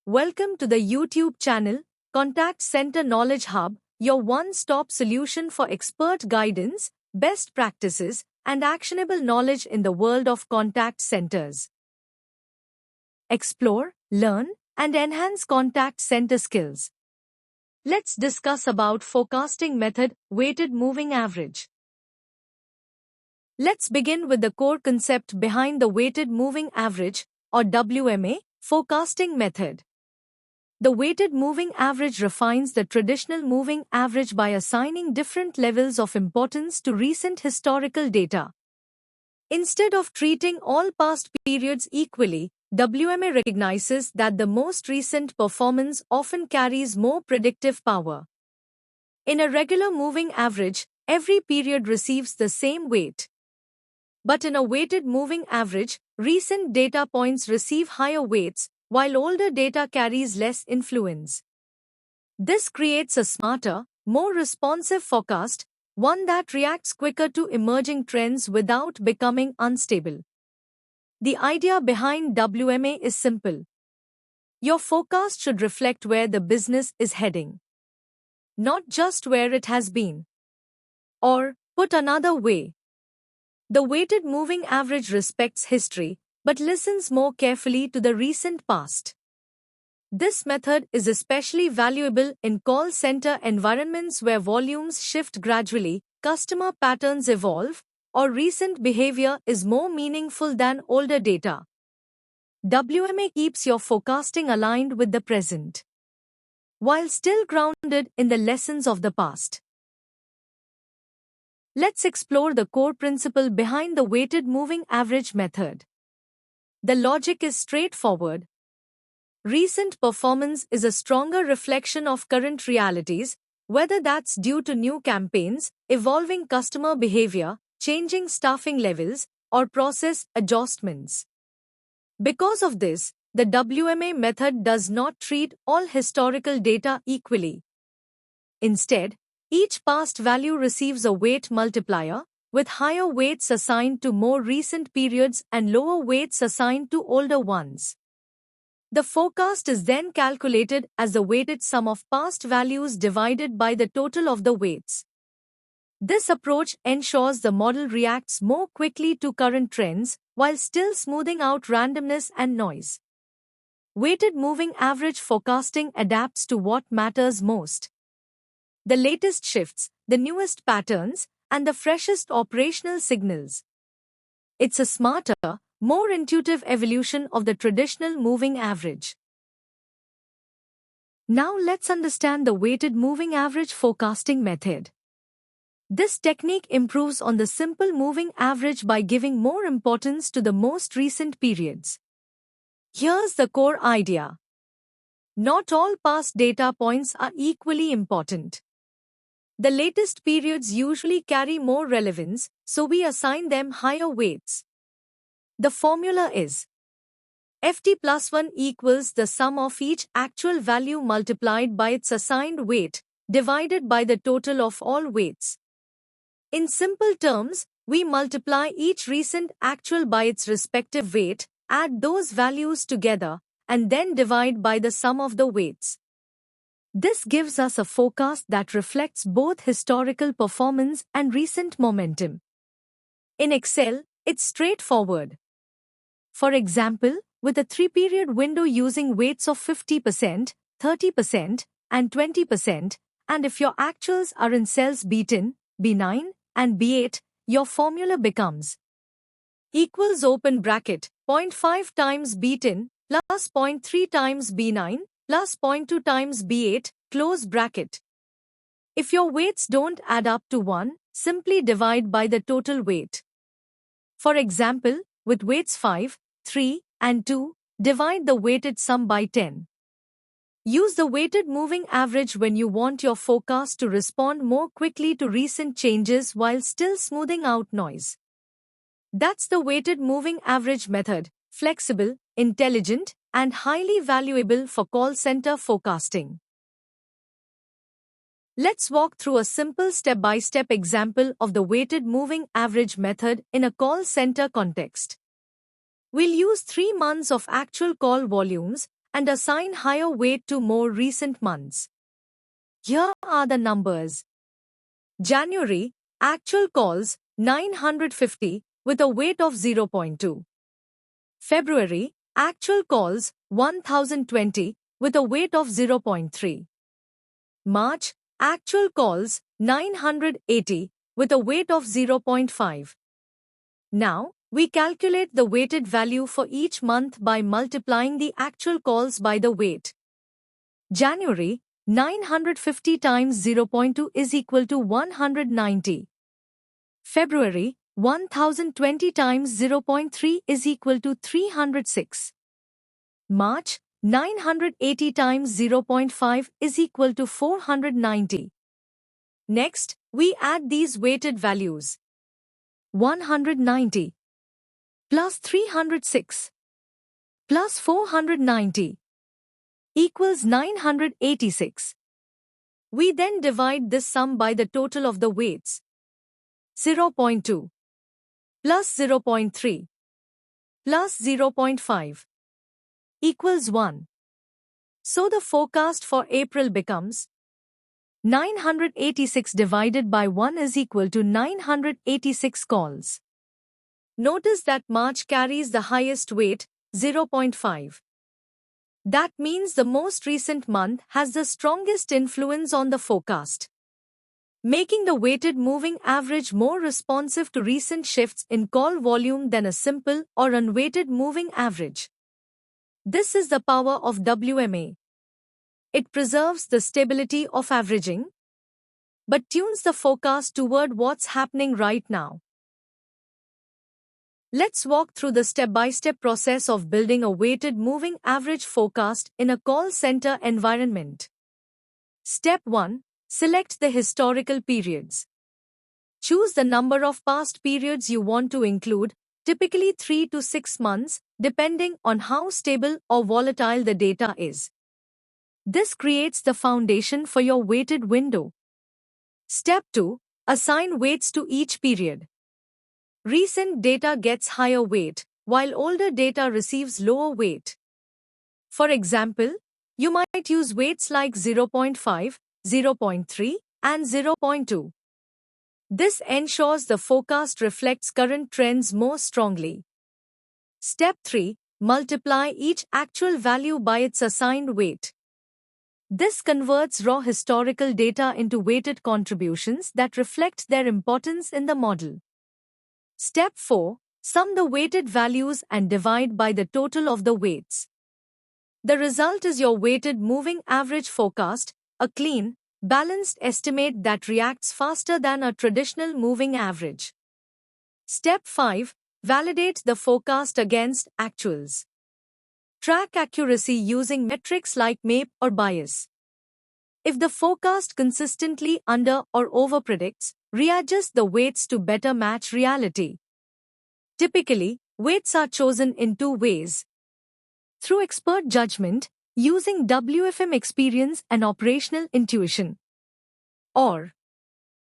Welcome to the YouTube channel, Contact Center Knowledge Hub, your one-stop solution for expert guidance, best practices, and actionable knowledge in the world of contact centers. Explore, learn, and enhance contact center skills. Let's discuss about forecasting method, weighted moving average. Let's begin with the core concept behind the weighted moving average, or WMA, forecasting method. The weighted moving average refines the traditional moving average by assigning different levels of importance to recent historical data. Instead of treating all past periods equally, WMA recognizes that the most recent performance often carries more predictive power. In a regular moving average, every period receives the same weight. But in a weighted moving average, recent data points receive higher weights, while older data carries less influence. This creates a smarter, more responsive forecast, one that reacts quicker to emerging trends without becoming unstable. The idea behind WMA is simple. Your forecast should reflect where the business is heading, not just where it has been. Or, put another way, the weighted moving average respects history, but listens more carefully to the recent past. This method is especially valuable in call center environments where volumes shift gradually, customer patterns evolve, or recent behavior is more meaningful than older data. WMA keeps your forecasting aligned with the present, while still grounded in the lessons of the past. Let's explore the core principle behind the weighted moving average method. The logic is straightforward. Recent performance is a stronger reflection of current realities, whether that's due to new campaigns, evolving customer behavior, changing staffing levels, or process adjustments. Because of this, the WMA method does not treat all historical data equally. Instead, each past value receives a weight multiplier, with higher weights assigned to more recent periods and lower weights assigned to older ones. The forecast is then calculated as the weighted sum of past values divided by the total of the weights. This approach ensures the model reacts more quickly to current trends while still smoothing out randomness and noise. Weighted moving average forecasting adapts to what matters most: the latest shifts, the newest patterns, and the freshest operational signals. It's a smarter, more intuitive evolution of the traditional moving average. Now let's understand the weighted moving average forecasting method. This technique improves on the simple moving average by giving more importance to the most recent periods. Here's the core idea. Not all past data points are equally important. The latest periods usually carry more relevance, so we assign them higher weights. The formula is FT plus 1 equals the sum of each actual value multiplied by its assigned weight, divided by the total of all weights. In simple terms, we multiply each recent actual by its respective weight, add those values together, and then divide by the sum of the weights. This gives us a forecast that reflects both historical performance and recent momentum. In Excel, it's straightforward. For example, with a 3-period window using weights of 50%, 30%, and 20%, and if your actuals are in cells B10, B9, and B8, your formula becomes equals open bracket 0.5 times B10 plus 0.3 times B9 plus 0.2 times B8, close bracket. If your weights don't add up to 1, simply divide by the total weight. For example, with weights 5, 3, and 2, divide the weighted sum by 10. Use the weighted moving average when you want your forecast to respond more quickly to recent changes while still smoothing out noise. That's the weighted moving average method, flexible, intelligent, and highly valuable for call center forecasting. Let's walk through a simple step-by-step example of the weighted moving average method in a call center context. We'll use 3 months of actual call volumes and assign higher weight to more recent months. Here are the numbers. January, actual calls 950 with a weight of 0.2. February, actual calls 1020 with a weight of 0.3. March, actual calls 980 with a weight of 0.5. Now, we calculate the weighted value for each month by multiplying the actual calls by the weight. January, 950 times 0.2 is equal to 190. February, 1020 times 0.3 is equal to 306. March, 980 times 0.5 is equal to 490. Next, we add these weighted values. 190 plus 306 plus 490 equals 986. We then divide this sum by the total of the weights. 0.2 plus 0.3 plus 0.5 equals 1. So the forecast for April becomes 986 divided by 1 is equal to 986 calls. Notice that March carries the highest weight, 0.5. That means the most recent month has the strongest influence on the forecast, making the weighted moving average more responsive to recent shifts in call volume than a simple or unweighted moving average. This is the power of WMA. It preserves the stability of averaging, but tunes the forecast toward what's happening right now. Let's walk through the step-by-step process of building a weighted moving average forecast in a call center environment. Step 1. Select the historical periods. Choose the number of past periods you want to include, typically 3 to 6 months, depending on how stable or volatile the data is. This creates the foundation for your weighted window. Step 2. Assign weights to each period. Recent data gets higher weight, while older data receives lower weight. For example, you might use weights like 0.5, 0.3, and 0.2. This ensures the forecast reflects current trends more strongly. Step 3. Multiply each actual value by its assigned weight. This converts raw historical data into weighted contributions that reflect their importance in the model. Step 4. Sum the weighted values and divide by the total of the weights. The result is your weighted moving average forecast, a clean, balanced estimate that reacts faster than a traditional moving average. Step 5. Validate the forecast against actuals. Track accuracy using metrics like MAPE or bias. If the forecast consistently under or overpredicts, readjust the weights to better match reality. Typically, weights are chosen in two ways. Through expert judgment, using WFM experience and operational intuition. Or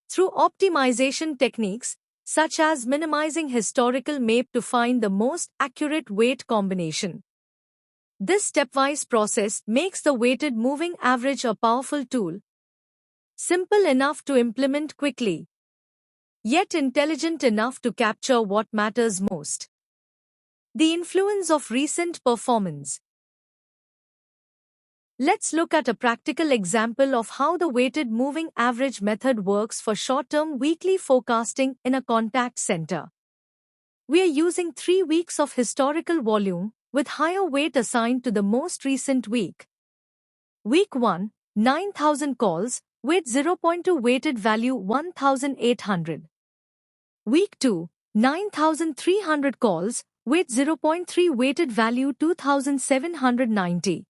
through optimization techniques, such as minimizing historical MAPE to find the most accurate weight combination. This stepwise process makes the weighted moving average a powerful tool, simple enough to implement quickly, yet intelligent enough to capture what matters most. The influence of recent performance. Let's look at a practical example of how the weighted moving average method works for short-term weekly forecasting in a contact center. We are using 3 weeks of historical volume, with higher weight assigned to the most recent week. Week 1, 9,000 calls, with 0.2 weighted value 1,800. Week 2, 9,300 calls, with 0.3 weighted value 2,790.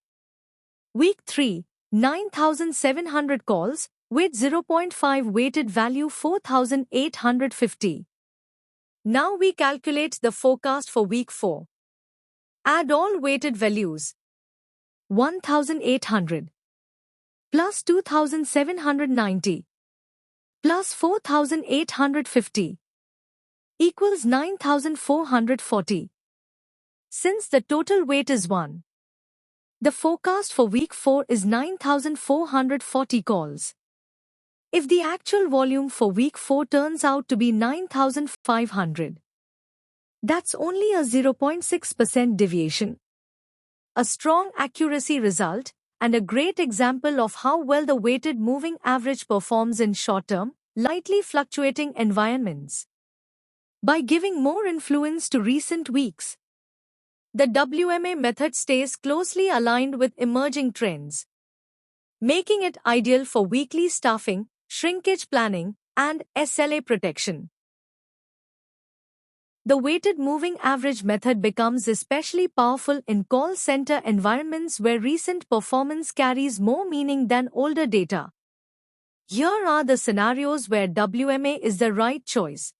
Week 3, 9,700 calls, with 0.5 weighted value 4,850. Now we calculate the forecast for week 4. Add all weighted values. 1,800 plus 2,790 plus 4,850 equals 9,440. Since the total weight is 1, The forecast for week 4 is 9,440 calls. If the actual volume for week 4 turns out to be 9,500, that's only a 0.6% deviation. A strong accuracy result, and a great example of how well the weighted moving average performs in short-term, lightly fluctuating environments. By giving more influence to recent weeks, the WMA method stays closely aligned with emerging trends, making it ideal for weekly staffing, shrinkage planning, and SLA protection. The weighted moving average method becomes especially powerful in call center environments where recent performance carries more meaning than older data. Here are the scenarios where WMA is the right choice.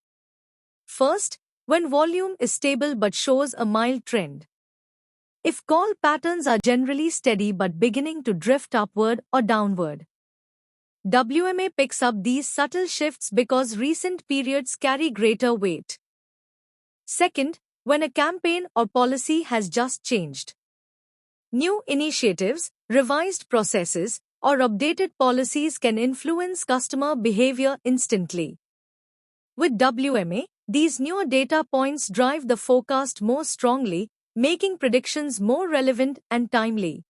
First, when volume is stable but shows a mild trend. If call patterns are generally steady but beginning to drift upward or downward, WMA picks up these subtle shifts because recent periods carry greater weight. Second, when a campaign or policy has just changed. New initiatives, revised processes, or updated policies can influence customer behavior instantly. With WMA, these newer data points drive the forecast more strongly, making predictions more relevant and timely.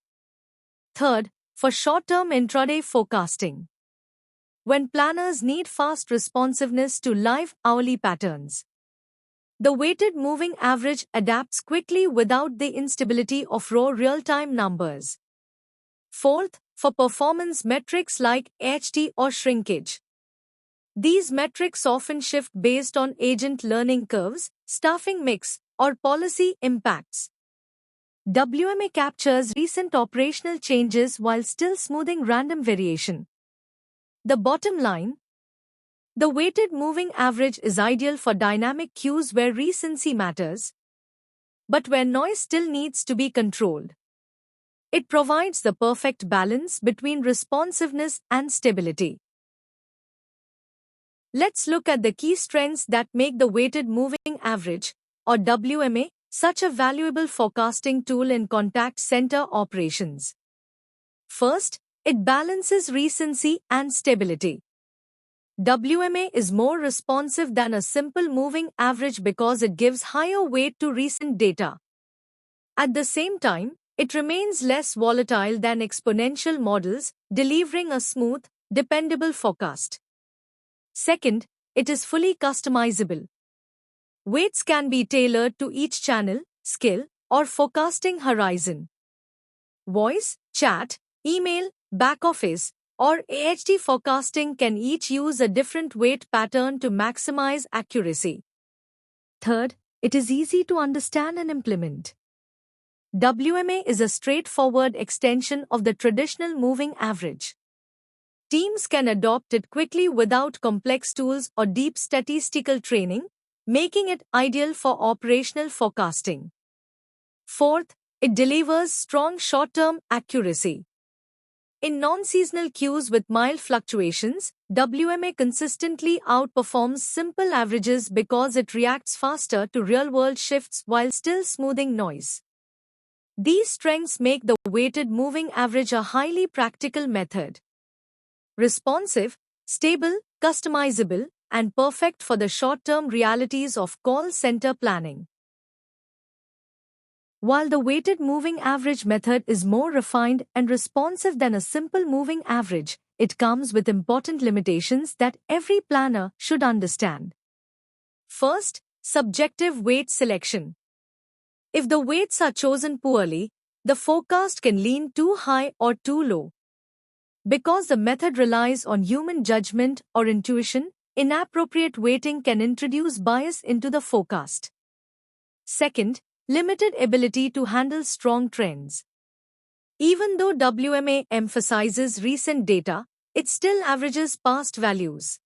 Third, for short-term intraday forecasting. When planners need fast responsiveness to live hourly patterns, the weighted moving average adapts quickly without the instability of raw real-time numbers. Fourth, for performance metrics like HT or shrinkage. These metrics often shift based on agent learning curves, staffing mix, or policy impacts. WMA captures recent operational changes while still smoothing random variation. The bottom line: the weighted moving average is ideal for dynamic cues where recency matters, but where noise still needs to be controlled. It provides the perfect balance between responsiveness and stability. Let's look at the key strengths that make the weighted moving average, or WMA, such a valuable forecasting tool in contact center operations. First, it balances recency and stability. WMA is more responsive than a simple moving average because it gives higher weight to recent data. At the same time, it remains less volatile than exponential models, delivering a smooth, dependable forecast. Second, it is fully customizable. Weights can be tailored to each channel, skill, or forecasting horizon. Voice, chat, email, back office, or AHT forecasting can each use a different weight pattern to maximize accuracy. Third, it is easy to understand and implement. WMA is a straightforward extension of the traditional moving average. Teams can adopt it quickly without complex tools or deep statistical training, making it ideal for operational forecasting. Fourth, it delivers strong short-term accuracy. In non-seasonal cues with mild fluctuations, WMA consistently outperforms simple averages because it reacts faster to real-world shifts while still smoothing noise. These strengths make the weighted moving average a highly practical method. Responsive, stable, customizable, and perfect for the short-term realities of call center planning. While the weighted moving average method is more refined and responsive than a simple moving average, it comes with important limitations that every planner should understand. First, subjective weight selection. If the weights are chosen poorly, the forecast can lean too high or too low. Because the method relies on human judgment or intuition, inappropriate weighting can introduce bias into the forecast. Second, limited ability to handle strong trends. Even though WMA emphasizes recent data, it still averages past values.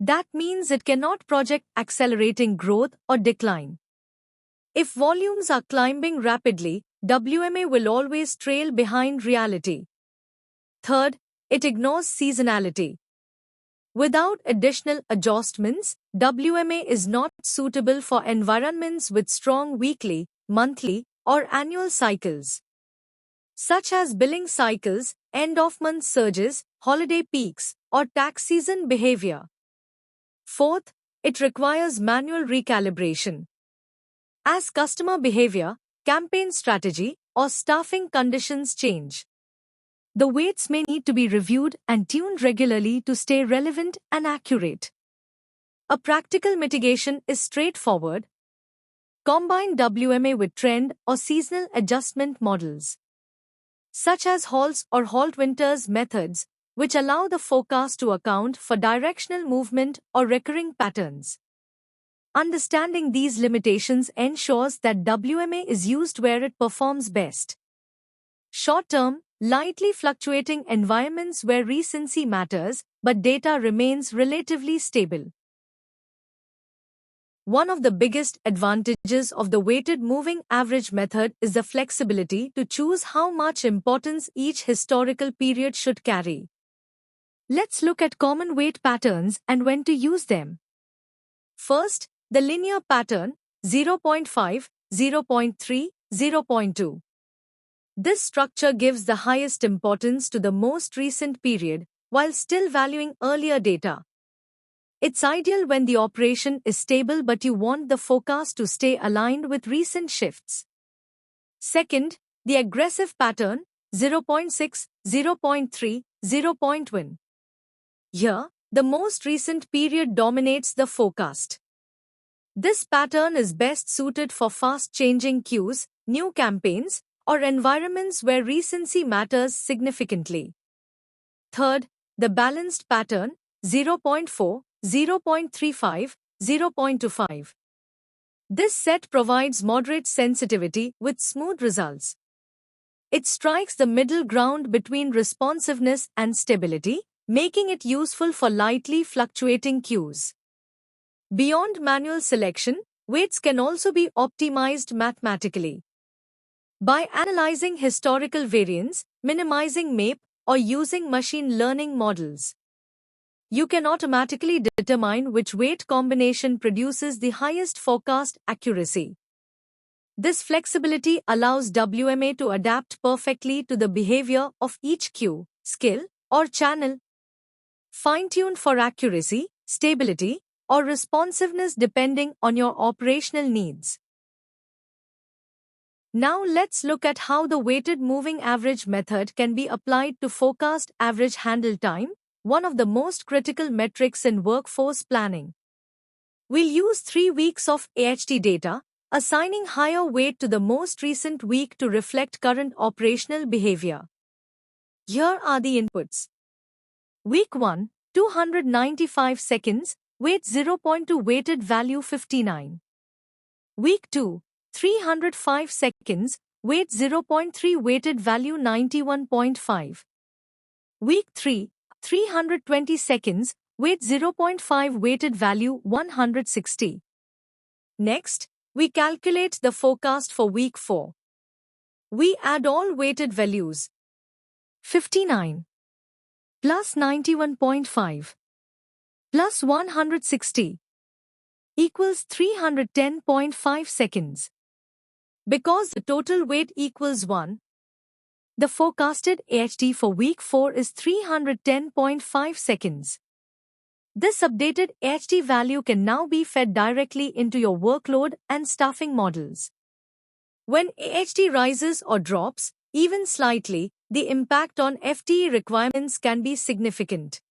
That means it cannot project accelerating growth or decline. If volumes are climbing rapidly, WMA will always trail behind reality. Third, it ignores seasonality. Without additional adjustments, WMA is not suitable for environments with strong weekly, monthly, or annual cycles. such as billing cycles, end-of-month surges, holiday peaks, or tax season behavior. Fourth, it requires manual recalibration. As customer behavior, campaign strategy, or staffing conditions change, the weights may need to be reviewed and tuned regularly to stay relevant and accurate. A practical mitigation is straightforward. Combine WMA with trend or seasonal adjustment models, such as Hall's or Holt-Winters methods, which allow the forecast to account for directional movement or recurring patterns. Understanding these limitations ensures that WMA is used where it performs best. Short-term, lightly fluctuating environments where recency matters, but data remains relatively stable. One of the biggest advantages of the weighted moving average method is the flexibility to choose how much importance each historical period should carry. Let's look at common weight patterns and when to use them. First, the linear pattern 0.5, 0.3, 0.2. This structure gives the highest importance to the most recent period while still valuing earlier data. It's ideal when the operation is stable but you want the forecast to stay aligned with recent shifts. Second, the aggressive pattern 0.6, 0.3, 0.1. Here, the most recent period dominates the forecast. This pattern is best suited for fast-changing cues, new campaigns, or environments where recency matters significantly. Third, the balanced pattern 0.4, 0.35, 0.25. This set provides moderate sensitivity with smooth results. It strikes the middle ground between responsiveness and stability, making it useful for lightly fluctuating cues. Beyond manual selection, weights can also be optimized mathematically. By analyzing historical variance, minimizing MAPE, or using machine learning models, you can automatically determine which weight combination produces the highest forecast accuracy. This flexibility allows WMA to adapt perfectly to the behavior of each cue, skill, or channel, fine-tuned for accuracy, stability, or responsiveness depending on your operational needs. Now let's look at how the weighted moving average method can be applied to forecast average handle time, one of the most critical metrics in workforce planning. We'll use 3 weeks of AHT data, assigning higher weight to the most recent week to reflect current operational behavior. Here are the inputs. Week 1, 295 seconds, weight 0.2 weighted value 59. Week 2, 305 seconds, weight 0.3 weighted value 91.5. Week 3, 320 seconds, weight 0.5 weighted value 160. Next, we calculate the forecast for week 4. We add all weighted values. 59 plus 91.5 plus 160 equals 310.5 seconds. Because the total weight equals 1, the forecasted AHT for week 4 is 310.5 seconds. This updated AHT value can now be fed directly into your workload and staffing models. When AHT rises or drops, even slightly, the impact on FTE requirements can be significant.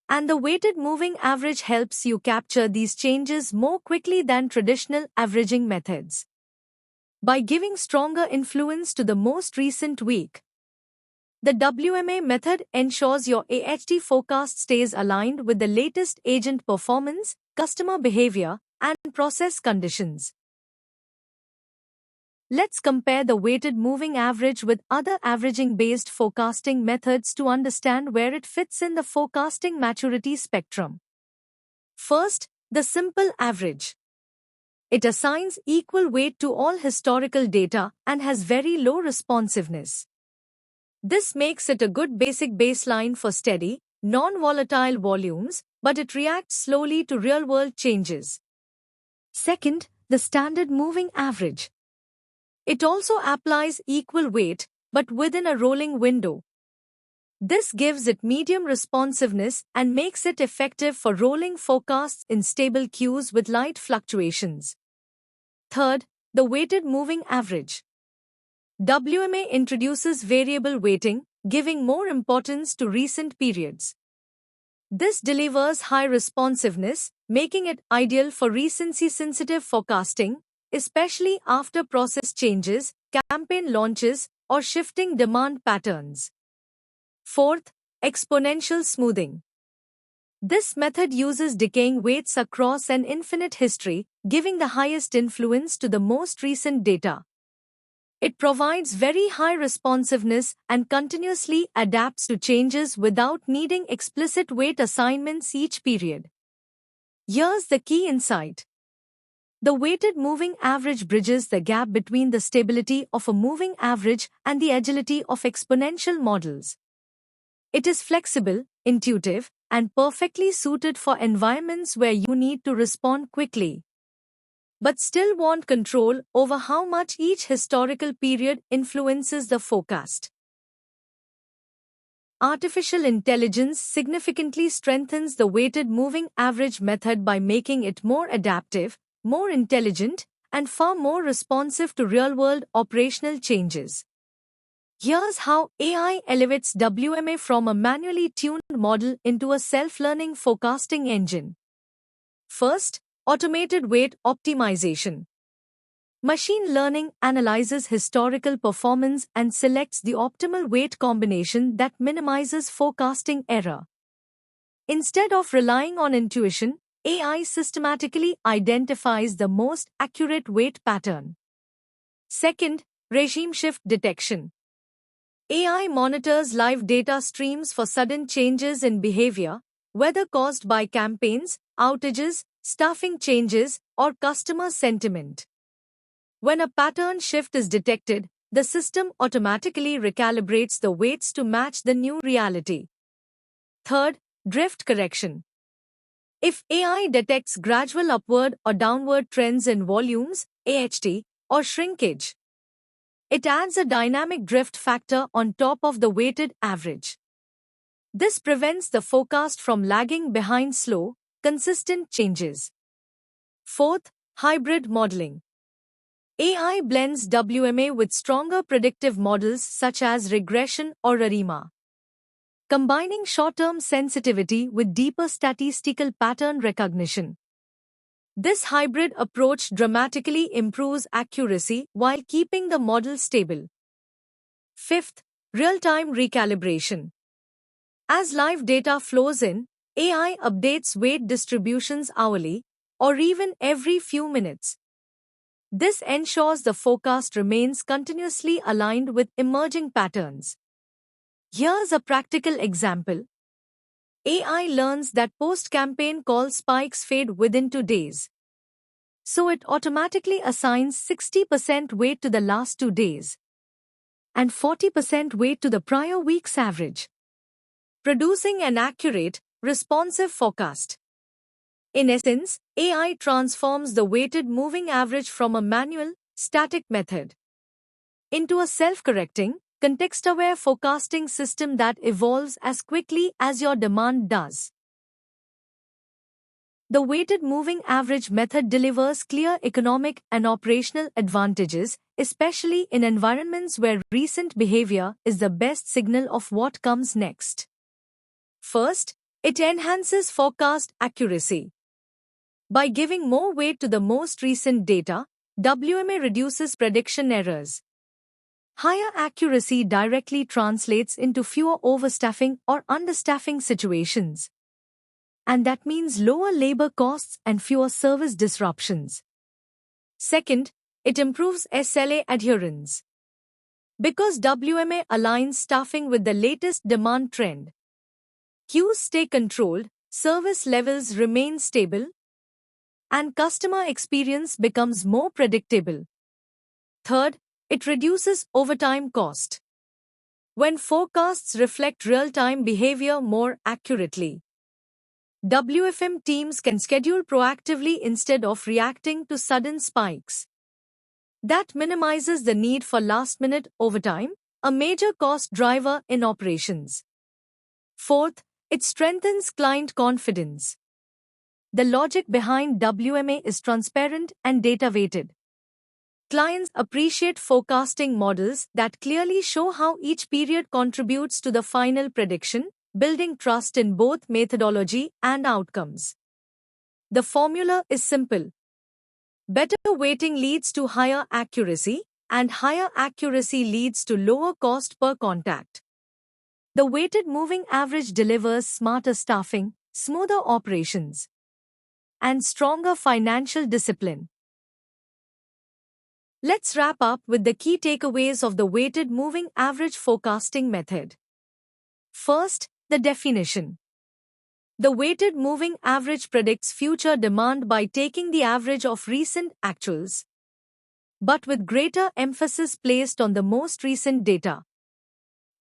And the weighted moving average helps you capture these changes more quickly than traditional averaging methods. By giving stronger influence to the most recent week, the WMA method ensures your AHT forecast stays aligned with the latest agent performance, customer behavior, and process conditions. Let's compare the weighted moving average with other averaging-based forecasting methods to understand where it fits in the forecasting maturity spectrum. First, the simple average. It assigns equal weight to all historical data and has very low responsiveness. This makes it a good basic baseline for steady, non-volatile volumes, but it reacts slowly to real-world changes. Second, the standard moving average. It also applies equal weight, but within a rolling window. This gives it medium responsiveness and makes it effective for rolling forecasts in stable queues with light fluctuations. Third, the weighted moving average. WMA introduces variable weighting, giving more importance to recent periods. This delivers high responsiveness, making it ideal for recency-sensitive forecasting, especially after process changes, campaign launches, or shifting demand patterns. Fourth, exponential smoothing. This method uses decaying weights across an infinite history, giving the highest influence to the most recent data. It provides very high responsiveness and continuously adapts to changes without needing explicit weight assignments each period. Here's the key insight. The weighted moving average bridges the gap between the stability of a moving average and the agility of exponential models. It is flexible, intuitive, and perfectly suited for environments where you need to respond quickly, but still want control over how much each historical period influences the forecast. Artificial intelligence significantly strengthens the weighted moving average method by making it more adaptive, more intelligent, and far more responsive to real-world operational changes. Here's how AI elevates WMA from a manually tuned model into a self-learning forecasting engine. First, automated weight optimization. Machine learning analyzes historical performance and selects the optimal weight combination that minimizes forecasting error. Instead of relying on intuition, AI systematically identifies the most accurate weight pattern. Second, regime shift detection. AI monitors live data streams for sudden changes in behavior, whether caused by campaigns, outages, staffing changes, or customer sentiment. When a pattern shift is detected, the system automatically recalibrates the weights to match the new reality. Third, drift correction. If AI detects gradual upward or downward trends in volumes, AHT, or shrinkage, it adds a dynamic drift factor on top of the weighted average. This prevents the forecast from lagging behind slow, consistent changes. Fourth, hybrid modeling. AI blends WMA with stronger predictive models such as regression or ARIMA, combining short-term sensitivity with deeper statistical pattern recognition. This hybrid approach dramatically improves accuracy while keeping the model stable. Fifth, real-time recalibration. As live data flows in, AI updates weight distributions hourly, or even every few minutes. This ensures the forecast remains continuously aligned with emerging patterns. Here's a practical example. AI learns that post-campaign call spikes fade within 2 days. So it automatically assigns 60% weight to the last 2 days and 40% weight to the prior week's average, producing an accurate, responsive forecast. In essence, AI transforms the weighted moving average from a manual, static method into a self-correcting, context-aware forecasting system that evolves as quickly as your demand does. The weighted moving average method delivers clear economic and operational advantages, especially in environments where recent behavior is the best signal of what comes next. First, it enhances forecast accuracy. By giving more weight to the most recent data, WMA reduces prediction errors. Higher accuracy directly translates into fewer overstaffing or understaffing situations. And that means lower labor costs and fewer service disruptions. Second, it improves SLA adherence. Because WMA aligns staffing with the latest demand trend, queues stay controlled, service levels remain stable, and customer experience becomes more predictable. Third, it reduces overtime cost. When forecasts reflect real-time behavior more accurately, WFM teams can schedule proactively instead of reacting to sudden spikes. That minimizes the need for last-minute overtime, a major cost driver in operations. Fourth, it strengthens client confidence. The logic behind WMA is transparent and data-weighted. Clients appreciate forecasting models that clearly show how each period contributes to the final prediction, building trust in both methodology and outcomes. The formula is simple. Better weighting leads to higher accuracy, and higher accuracy leads to lower cost per contact. The weighted moving average delivers smarter staffing, smoother operations, and stronger financial discipline. Let's wrap up with the key takeaways of the weighted moving average forecasting method. First, the definition. The weighted moving average predicts future demand by taking the average of recent actuals, but with greater emphasis placed on the most recent data.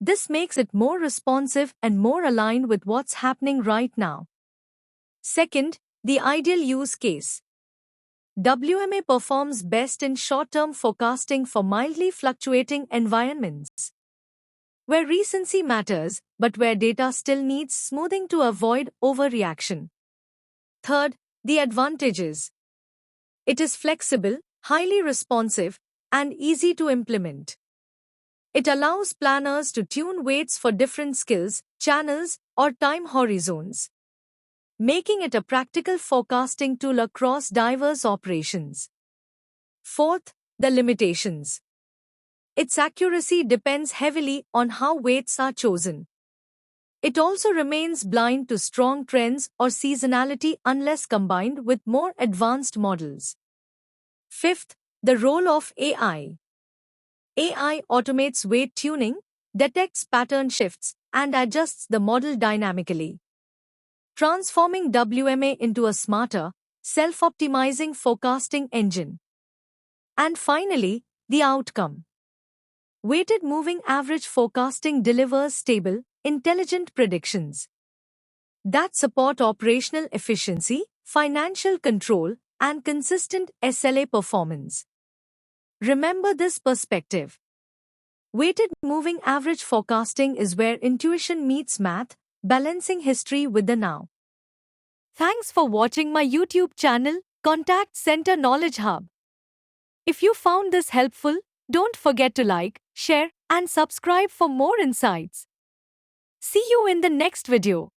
This makes it more responsive and more aligned with what's happening right now. Second, the ideal use case. WMA performs best in short-term forecasting for mildly fluctuating environments, where recency matters, but where data still needs smoothing to avoid overreaction. Third, the advantages. It is flexible, highly responsive, and easy to implement. It allows planners to tune weights for different skills, channels, or time horizons, making it a practical forecasting tool across diverse operations. Fourth, the limitations. Its accuracy depends heavily on how weights are chosen. It also remains blind to strong trends or seasonality unless combined with more advanced models. Fifth, the role of AI. AI automates weight tuning, detects pattern shifts, and adjusts the model dynamically, transforming WMA into a smarter, self-optimizing forecasting engine. And finally, the outcome. Weighted moving average forecasting delivers stable, intelligent predictions that support operational efficiency, financial control, and consistent SLA performance. Remember this perspective. Weighted moving average forecasting is where intuition meets math, balancing history with the now. Thanks for watching my YouTube channel, Contact Center Knowledge Hub. If you found this helpful, don't forget to like, share, and subscribe for more insights. See you in the next video.